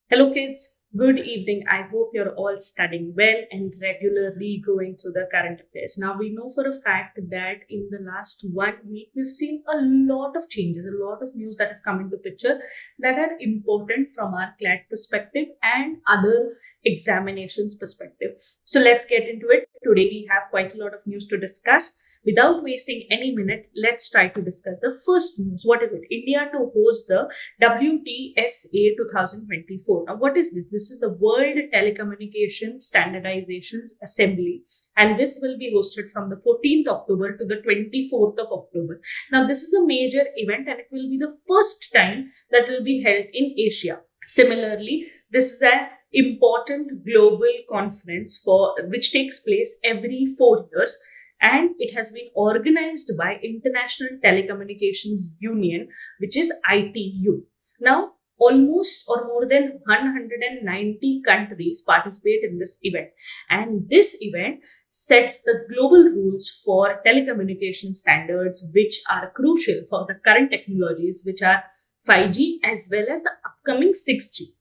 Hello, kids. Good evening. I hope you're all studying well and regularly going through the current affairs. Now, we know for a fact that in the last 1 week, we've seen a lot of changes, a lot of news that have come into picture that are important from our CLAT perspective and other examinations perspective. So, let's get into it. Today, we have quite a lot of news to discuss. Without wasting any minute, let's try to discuss the first news. What is it? India to host the WTSA 2024. Now, what is this? This is the World Telecommunication Standardizations Assembly, and this will be hosted from the 14th October to the 24th of October. Now, this is a major event, and it will be the first time that will be held in Asia. Similarly, this is an important global conference for which takes place every 4 years, and it has been organized by International Telecommunications Union, which is ITU. Now, almost or more than 190 countries participate in this event, and this event sets the global rules for telecommunication standards, which are crucial for the current technologies, which are 5G as well as the upcoming 6G.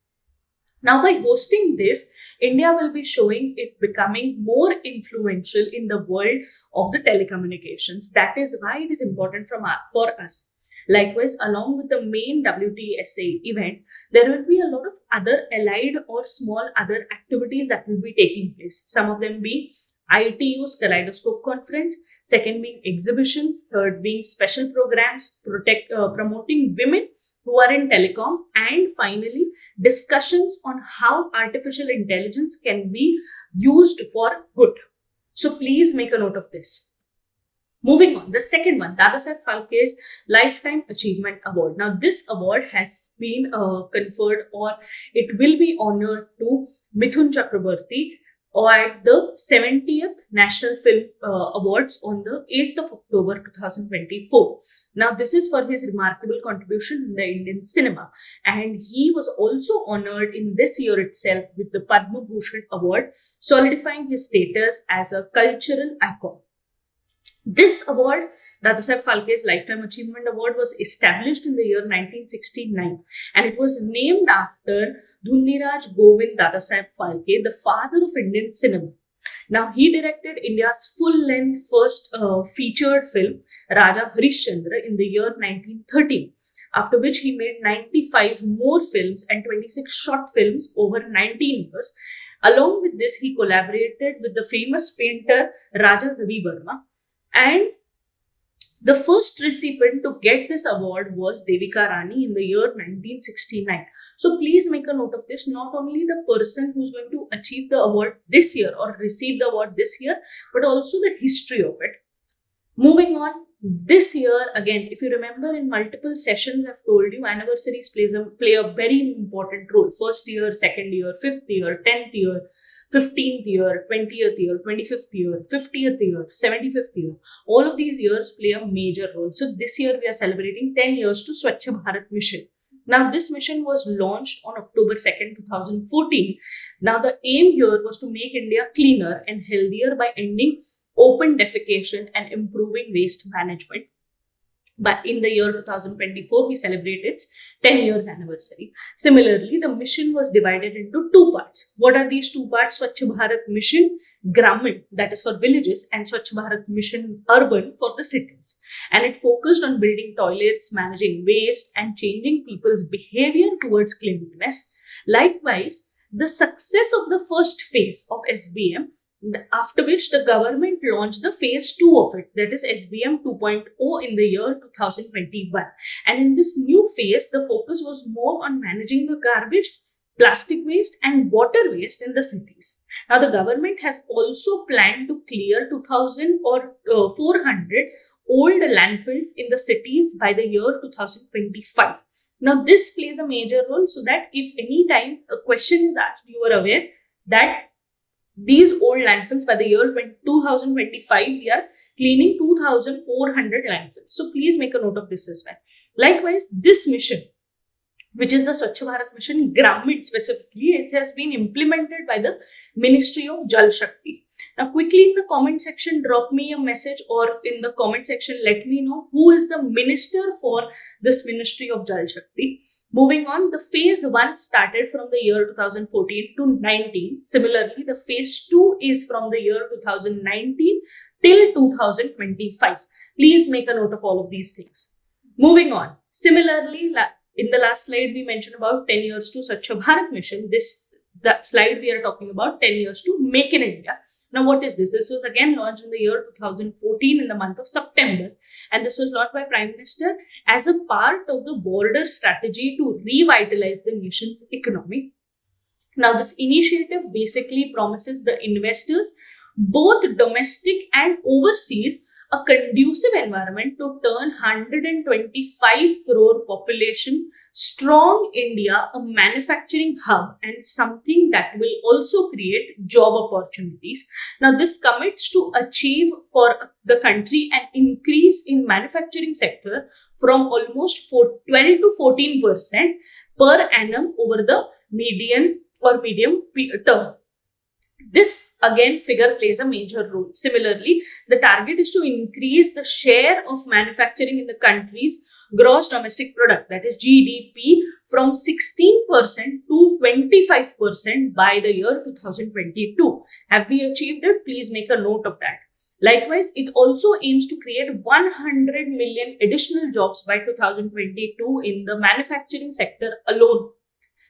Now, by hosting this, India will be showing it becoming more influential in the world of the telecommunications. That is why it is important for us. Likewise, along with the main WTSA event, there will be a lot of other allied or small other activities that will be taking place. Some of them being ITU's Kaleidoscope Conference, second being exhibitions, third being special programs promoting women who are in telecom, and finally discussions on how artificial intelligence can be used for good. So please make a note of this. Moving on, the second one, Dadasaheb Phalke's Lifetime Achievement Award. Now, this award has been conferred, or it will be honored to Mithun Chakraborty or at the 70th National Film Awards on the 8th of October 2024. Now, this is for his remarkable contribution in the Indian cinema, and he was also honored in this year itself with the Padma Bhushan Award, solidifying his status as a cultural icon. This award, Dadasaheb Phalke's Lifetime Achievement Award, was established in the year 1969, and it was named after Dhuniraj Govind Dadasaheb Phalke, the father of Indian cinema. Now, he directed India's full-length first featured film, Raja Harishchandra, in the year 1913, after which he made 95 more films and 26 short films over 19 years. Along with this, he collaborated with the famous painter Raja Ravi Verma, and the first recipient to get this award was Devika Rani in the year 1969. So please make a note of this. Not only the person who's going to achieve the award this year or receive the award this year, but also the history of it. Moving on, this year again, if you remember in multiple sessions, I've told you anniversaries play a very important role. First year, second year, fifth year, 10th year, 15th year, 20th year, 25th year, 50th year, 75th year. All of these years play a major role. So this year we are celebrating 10 years to Swachh Bharat Mission. Now, this mission was launched on October 2nd, 2014. Now, the aim here was to make India cleaner and healthier by ending open defecation and improving waste management. But in the year 2024, we celebrate its 10 years anniversary. Similarly, the mission was divided into two parts. What are these two parts? Swachh Bharat Mission Gramin, that is for villages, and Swachh Bharat Mission Urban for the cities. And it focused on building toilets, managing waste, and changing people's behavior towards cleanliness. Likewise, the success of the first phase of SBM, after which the government launched the phase 2 of it, that is SBM 2.0, in the year 2021. And in this new phase, the focus was more on managing the garbage, plastic waste, and water waste in the cities. Now, the government has also planned to clear 2,000 or 400 old landfills in the cities by the year 2025. Now, this plays a major role, so that if any time a question is asked, you are aware that these old landfills by the year 2025, we are cleaning 2,400 landfills. So please make a note of this as well. Likewise, this mission, which is the Swachh Bharat Mission Gramin specifically, it has been implemented by the Ministry of Jal Shakti. Now, quickly in the comment section, drop me a message, or in the comment section, let me know who is the minister for this Ministry of Jal Shakti. Moving on, the phase 1 started from the year 2014 to 19. Similarly, the phase 2 is from the year 2019 till 2025. Please make a note of all of these things. Moving on, similarly, in the last slide, we mentioned about 10 years to Swachh Bharat Mission. The slide we are talking about 10 years to Make in India. Now, what is this? This was again launched in the year 2014 in the month of September. And this was launched by Prime Minister as a part of the border strategy to revitalize the nation's economy. Now, this initiative basically promises the investors, both domestic and overseas, a conducive environment to turn 125 crore population strong India a manufacturing hub and something that will also create job opportunities. Now, this commits to achieve for the country an increase in manufacturing sector from almost 12 to 14% per annum over the medium term. This again figure plays a major role. Similarly, the target is to increase the share of manufacturing in the country's gross domestic product, that is GDP, from 16% to 25% by the year 2022. Have we achieved it? Please make a note of that. Likewise, it also aims to create 100 million additional jobs by 2022 in the manufacturing sector alone.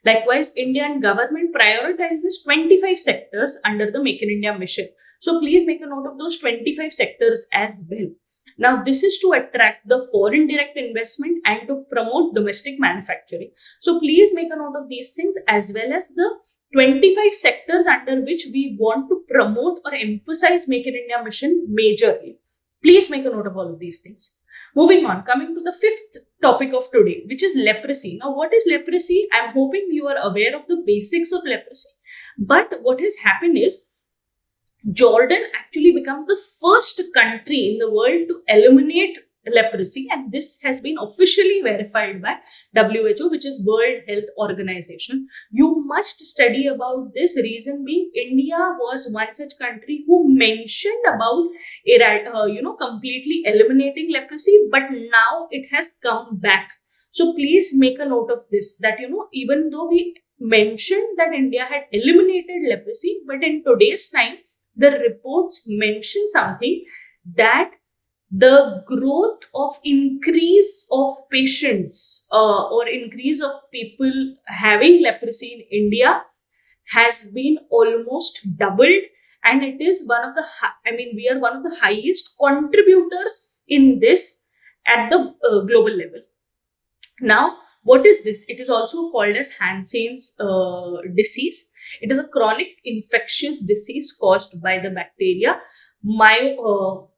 Likewise, Indian government prioritizes 25 sectors under the Make in India mission. So please make a note of those 25 sectors as well. Now, this is to attract the foreign direct investment and to promote domestic manufacturing. So please make a note of these things as well as the 25 sectors under which we want to promote or emphasize Make in India mission majorly. Please make a note of all of these things. Moving on, coming to the fifth topic of today, which is leprosy. Now, what is leprosy? I'm hoping you are aware of the basics of leprosy. But what has happened is Jordan actually becomes the first country in the world to eliminate leprosy, and this has been officially verified by WHO, which is World Health Organization. You must study about this. Reason being, India was one such country who mentioned about completely eliminating leprosy, but now it has come back. So please make a note of this, that even though we mentioned that India had eliminated leprosy, but in today's time the reports mention something, that the growth of increase of patients or increase of people having leprosy in India has been almost doubled, and it is we are one of the highest contributors in this at the global level. Now, what is this? It is also called as Hansen's disease. It is a chronic infectious disease caused by the bacteria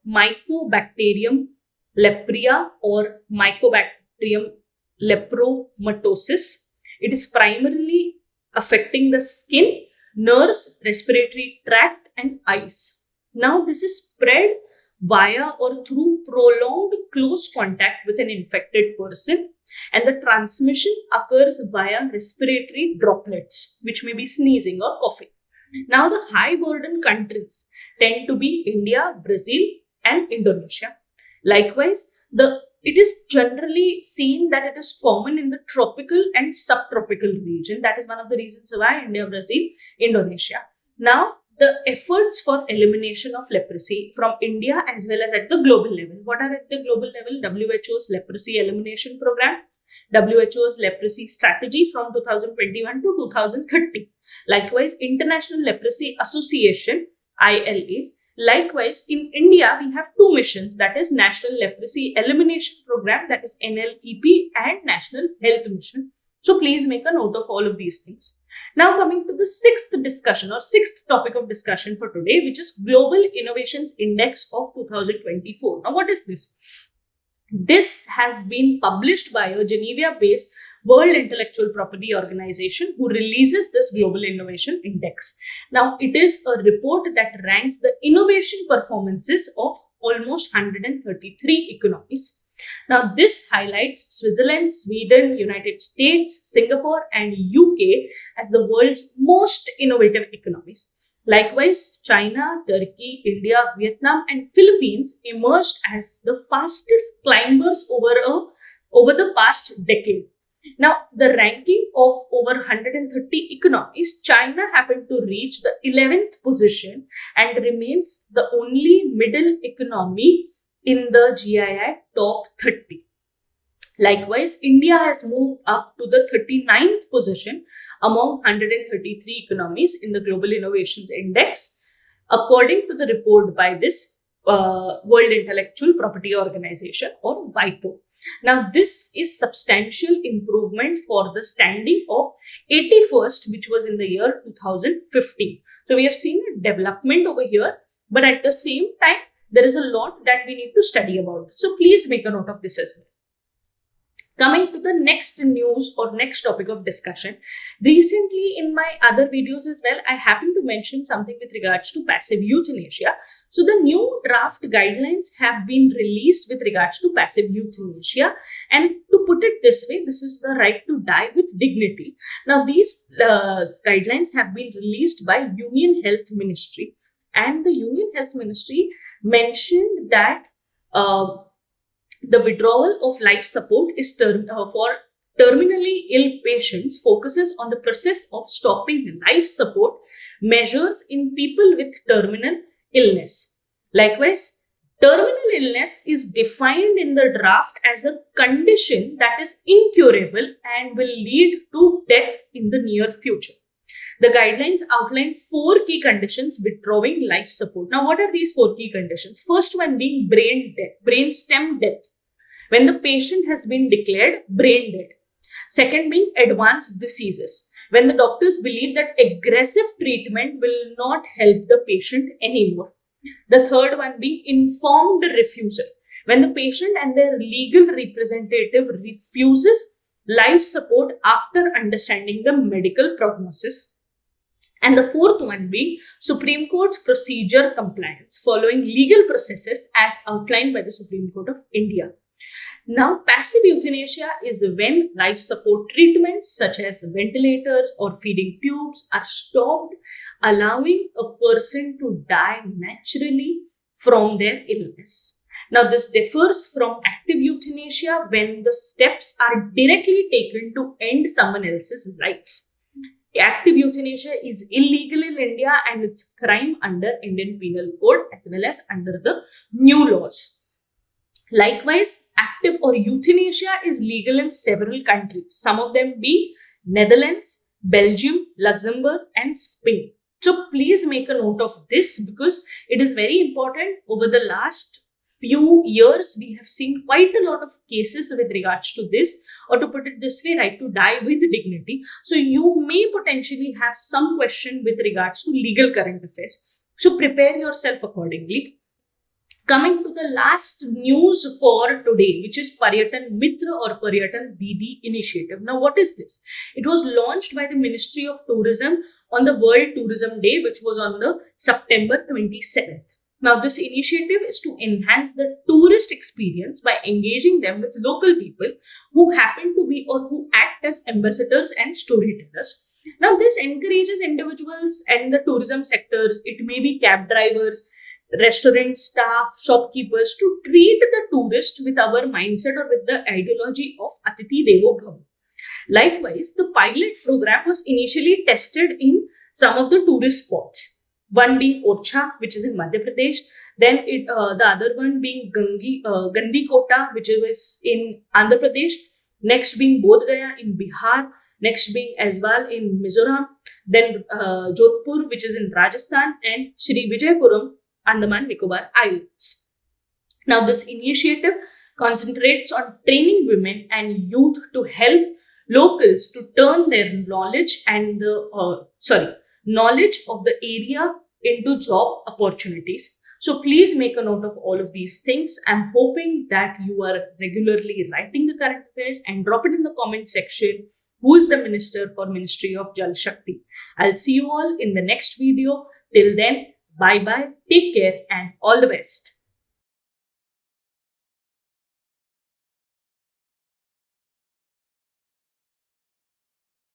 Mycobacterium leprae or Mycobacterium lepromatosis. It is primarily affecting the skin, nerves, respiratory tract, and eyes. Now, this is spread via or through prolonged close contact with an infected person, and the transmission occurs via respiratory droplets, which may be sneezing or coughing. Now, the high burden countries tend to be India, Brazil, and Indonesia. Likewise, it is generally seen that it is common in the tropical and subtropical region. That is one of the reasons why India, Brazil, Indonesia. Now, the efforts for elimination of leprosy from India as well as at the global level. What are at the global level? WHO's Leprosy Elimination Program, WHO's Leprosy Strategy from 2021 to 2030. Likewise, International Leprosy Association, ILA. Likewise, in India, we have two missions, that is National Leprosy Elimination Program, that is NLEP, and National Health Mission. So please make a note of all of these things. Now, coming to the sixth discussion or sixth topic of discussion for today, which is Global Innovations Index of 2024. Now, what is this? This has been published by a Geneva-based World Intellectual Property Organization who releases this Global Innovation Index. Now, it is a report that ranks the innovation performances of almost 133 economies. Now, this highlights Switzerland, Sweden, United States, Singapore, and UK as the world's most innovative economies. Likewise, China, Turkey, India, Vietnam, and Philippines emerged as the fastest climbers over the past decade. Now, the ranking of over 130 economies, China happened to reach the 11th position and remains the only middle economy in the GII top 30. Likewise, India has moved up to the 39th position among 133 economies in the Global Innovations Index, according to the report by this World Intellectual Property Organization, or WIPO. Now, this is substantial improvement for the standing of 81st, which was in the year 2015. So, we have seen a development over here, but at the same time, there is a lot that we need to study about. So, please make a note of this as well. Coming to the next news or next topic of discussion, recently in my other videos as well, I happened to mention something with regards to passive euthanasia. So the new draft guidelines have been released with regards to passive euthanasia. And to put it this way, this is the right to die with dignity. Now these guidelines have been released by Union Health Ministry. And the Union Health Ministry mentioned that the withdrawal of life support is for terminally ill patients focuses on the process of stopping life support measures in people with terminal illness. Likewise, terminal illness is defined in the draft as a condition that is incurable and will lead to death in the near future. The guidelines outline 4 key conditions withdrawing life support. Now, what are these 4 key conditions? First one being brain stem death, when the patient has been declared brain dead. Second being advanced diseases, when the doctors believe that aggressive treatment will not help the patient anymore. The third one being informed refusal, when the patient and their legal representative refuses life support after understanding the medical prognosis. And the fourth one being Supreme Court's procedure compliance, following legal processes as outlined by the Supreme Court of India. Now, passive euthanasia is when life support treatments such as ventilators or feeding tubes are stopped, allowing a person to die naturally from their illness. Now, this differs from active euthanasia when the steps are directly taken to end someone else's life. Active euthanasia is illegal in India and it's crime under Indian Penal Code as well as under the new laws. Likewise, active or euthanasia is legal in several countries. Some of them be Netherlands, Belgium, Luxembourg, and Spain. So please make a note of this because it is very important. Over the last few years, we have seen quite a lot of cases with regards to this, or to put it this way, right to die with dignity. So you may potentially have some question with regards to legal current affairs. So prepare yourself accordingly. Coming to the last news for today, which is Paryatan Mitra or Paryatan Didi initiative. Now, what is this? It was launched by the Ministry of Tourism on the World Tourism Day, which was on the September 27th. Now, this initiative is to enhance the tourist experience by engaging them with local people who happen to be or who act as ambassadors and storytellers. Now, this encourages individuals and the tourism sectors, it may be cab drivers, restaurant staff, shopkeepers, to treat the tourist with our mindset or with the ideology of Atithi Devo Bhava. Likewise, the pilot program was initially tested in some of the tourist spots. One being Orchha, which is in Madhya Pradesh. Then the other one being Gandikota, which is in Andhra Pradesh. Next being Bodh Gaya in Bihar. Next being Aizwal in Mizoram. Then Jodhpur, which is in Rajasthan. And Sri Vijayapuram, Andaman Nicobar Islands. Now, this initiative concentrates on training women and youth to help locals to turn their knowledge and knowledge of the area into job opportunities. So please make a note of all of these things. I'm hoping that you are regularly writing the current affairs and drop it in the comment section. Who is the Minister for Ministry of Jal Shakti? I'll see you all in the next video. Till then, bye-bye, take care and all the best.